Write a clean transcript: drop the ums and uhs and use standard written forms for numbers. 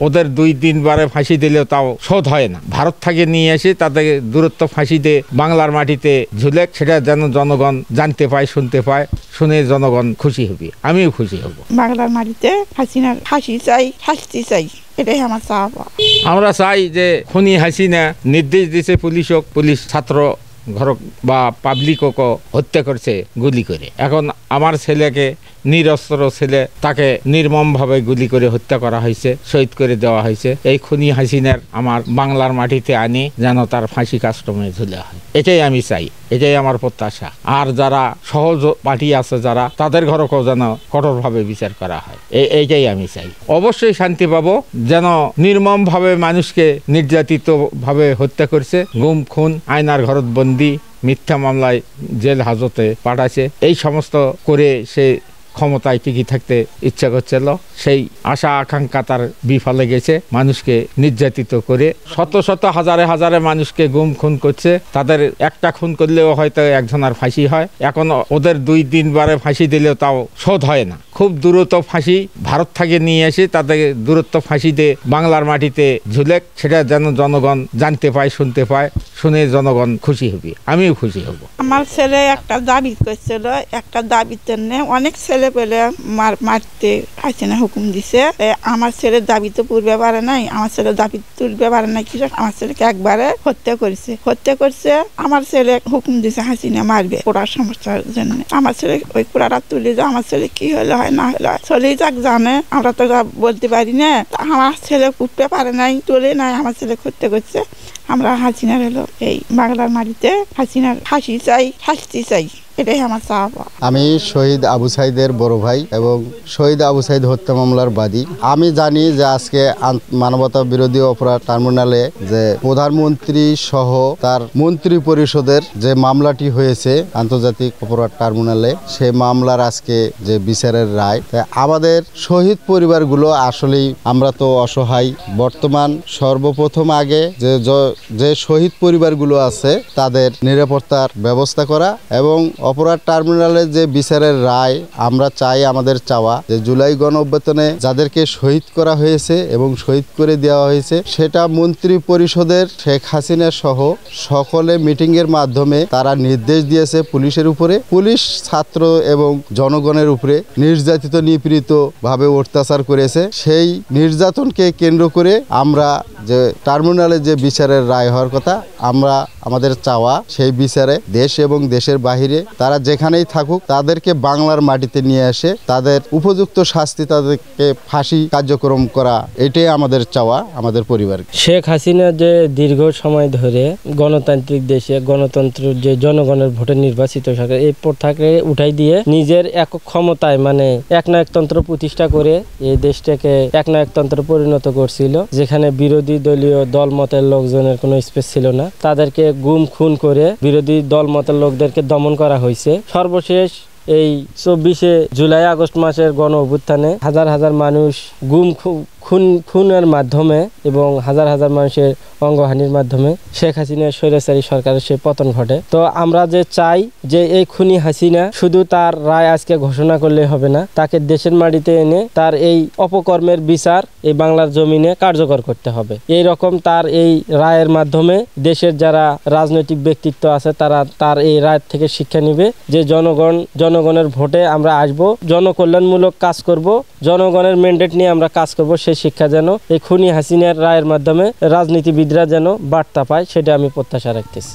ওদের ২-৩ বারে ফাঁসি দিলেও তাও শোধ হয় না। ভারত থেকে নিয়ে এসে তাদের দূরত্ব ফাঁসি দিয়ে বাংলার মাটিতে ঝুলেক, সেটা যেন জনগণ জানতে পায়, শুনতে পায়, শুনে জনগণ খুশি হবে, আমিও খুশি হব। বাংলার মাটিতে হাসিনার ফাঁসি চাই, শাস্তি চাই, এটাই আমার চাওয়া। আমরা চাই যে খুনি হাসিনা নির্দেশ দিয়েছে পুলিশ ছাত্র ঘর বা পাবলিককে হত্যা করছে গুলি করে। এখন আমার ছেলেকে, নিরস্ত্র ছেলে, তাকে নির্মমভাবে গুলি করে হত্যা করা হয়েছে, শহীদ করে দেওয়া হয়েছে। এই খুনি হাসিনার আমার বাংলার মাটিতে আনি যেন তার ফাঁসি কাস্টমে ঝুলে হয়, এটাই আমি চাই, এটাই আমার প্রত্যাশা। আর যারা সহজ পার্টি আছে যারা, তাদের ঘরকেও যেন কঠোরভাবে বিচার করা হয়, এইটাই আমি চাই। অবশ্যই শান্তি পাবো। যেন নির্মমভাবে মানুষকে নির্যাতিত ভাবে হত্যা করছে, গুম খুন, আয়নার ঘরত বন্দি, মিথ্যা মামলায় জেল হাজতে পাঠাচ্ছে, এই সমস্ত করে সে ক্ষমতায় টিকে থাকতে ইচ্ছা করছিল। সেই আশা আকাঙ্ক্ষা তার বিফলে গেছে। মানুষকে নির্যাতিত করে শত শত হাজারে হাজারে মানুষকে গুম খুন করছে। তাদের একটা খুন করলেও হয়তো একজনের ফাঁসি হয়। এখন ওদের ২-৩ বারে ফাঁসি দিলেও তাও শোধ হয় না। খুব দ্রুত ফাঁসি ভারত থেকে নিয়ে এসে তাদের দূরত্ব ফাঁসি দিয়ে বাংলার মাটিতে ঝুলেক, সেটা যেন জনগণ জানতে পায়, শুনতে পায়, শুনে জনগণ খুশি হবে, আমিও খুশি হব। আমার ছেলে একটা দাবি করছিল, একটা দাবিতে অনেক ছেলে পেলে মারতে হাসিনা হুকুম দিছে। আমার ছেলের দাবি তো পূর্বে পারে নাই, আমার ছেলের দাবি তুলবে পারে নাই। কি আমার ছেলেকে একবারে হত্যা করছে। আমার ছেলে হুকুম দিছে হাসিনা মারবে পোড়ার সমস্যার জন্য। আমার ছেলে ওই পোড়াটা তুলে যায়, আমার ছেলে কি হলে হয় না হলে হয়, চলেই যাক জানে, আমরা তো বলতে পারি না। আমার ছেলে উঠতে পারে নাই, চলে নাই, আমার ছেলে হত্যা করছে। আমরা হাসিনার হলো এই বাংলার মাটিতে হাসিনার ফাঁসি চাই, শাস্তি চাই, এটাই আমার চাওয়া। আমি শহীদ আবু সাইদের বড় ভাই এবং শহীদ আবু সাইদ হত্যা মামলার বাদী। আমি জানি যে আজকে মানবতা বিরোধী অপরাধ ট্রাইব্যুনালে যে প্রধানমন্ত্রী সহ তার মন্ত্রী পরিষদের যে মামলাটি হয়েছে আন্তর্জাতিক অপরাধ ট্রাইব্যুনালে, সেই মামলার আজকে যে বিচারের রায়, আমাদের শহীদ পরিবারগুলো আসলেই আমরা তো অসহায়। বর্তমান সর্বপ্রথম আগে যে শহীদ পরিবারগুলো আছে তাদের নিরাপত্তার ব্যবস্থা করা এবং অপরাধ ট্রাইব্যুনালের যে বিচারের রায়, আমরা চাই, আমাদের চাওয়া যে জুলাই গণ অভ্যুত্থানে যাদেরকে শহীদ করা হয়েছে এবং শহীদ করে দেওয়া হয়েছে, সেটা মন্ত্রী পরিষদের শেখ হাসিনা সহ সকলে মিটিং এর মাধ্যমে তারা নির্দেশ দিয়েছে পুলিশের উপরে। পুলিশ ছাত্র এবং জনগণের উপরে নির্যাতিত নিপীড়িত ভাবে অত্যাচার করেছে। সেই নির্যাতনকে কেন্দ্র করে আমরা যে ট্রাইব্যুনালে যে বিচারের রায় হওয়ার কথা, আমরা আমাদের চাওয়া সেই বিচারে দেশ এবং দেশের বাহিরে তারা যেখানেই থাকুক তাদেরকে বাংলার মাটিতে নিয়ে এসে তাদের উপযুক্ত শাস্তি, তাদেরকে ফাঁসি কার্যক্রম করা, এটাই আমাদের চাওয়া আমাদের পরিবার। শেখ হাসিনা যে দীর্ঘ সময় ধরে গণতান্ত্রিক দেশে গণতন্ত্র যে জনগণের ভোটে নির্বাচিত সরকার, এই প্রথাকে উঠাই দিয়ে নিজের একক ক্ষমতায় মানে একনায়কতন্ত্র প্রতিষ্ঠা করে এই দেশটাকে একনায়কতন্ত্র পরিণত করছিল, যেখানে বিরোধী দলীয় দল মতের লোকজনের কোনো স্পেস ছিল না। তাদেরকে গুম খুন করে বিরোধী দল মতের লোকদেরকে দমন করা হয়েছে। সর্বশেষ এই 24শে জুলাই আগস্ট মাসের গণ অভ্যুত্থানে হাজার হাজার মানুষ গুম খুনের মাধ্যমে এবং হাজার হাজার মানুষের অঙ্গহানির মাধ্যমে শেখ হাসিনার স্বৈরাচারী সরকারের সে পতন ঘটে। তো আমরা যে চাই যে এই খুনি হাসিনা শুধু তার রায় আজকে ঘোষণা করলে হবে না, তাকে দেশের মাটিতে এনে তার এই অপকর্মের বিচার এই বাংলার জমিনে কার্যকর করতে হবে। এই রকম তার এই রায়ের মাধ্যমে দেশের যারা রাজনৈতিক ব্যক্তিত্ব আছে তারা তার এই রায় থেকে শিক্ষা নিবে যে জনগণের ভোটে আমরা আসব, জনকল্যাণমূলক কাজ করব, জনগণের ম্যান্ডেট নিয়ে আমরা কাজ করব। সেই শিক্ষা যেন এই খুনি হাসিনার রায়ের মাধ্যমে রাজনীতিবিদরা যেন বার্তা পায়, সেটা আমি প্রত্যাশা রাখতেছি।